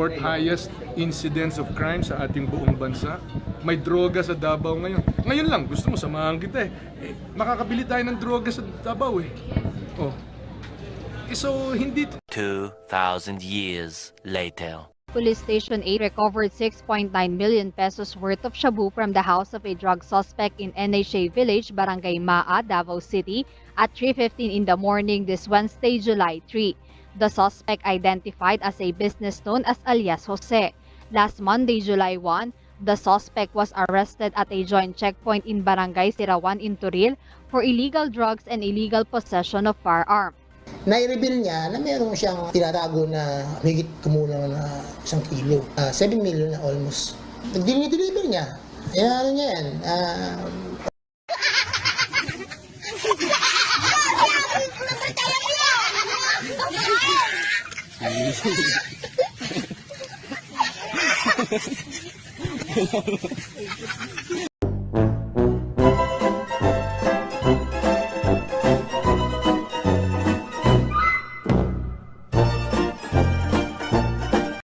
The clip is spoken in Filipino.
Fourth highest incidence of crime sa ating buong bansa. May droga sa Davao ngayon. Ngayon lang, gusto mo samahan kita makakabili tayo ng droga sa Davao Oh. So, hindi... 2,000 years later. Police Station 8 recovered 6.9 million pesos worth of shabu from the house of a drug suspect in NHA Village, Barangay Maa, Davao City at 3:15 in the morning this Wednesday, July 3. The suspect identified as a business known as alias Jose. Last Monday, July 1, the suspect was arrested at a joint checkpoint in Barangay Sirawan in Turil for illegal drugs and illegal possession of firearm. Nai-reveal niya na meron siyang tinatago na higit kumulang na 1 kilo. 7 million na almost. Dinideliver niya. Ano niya yan?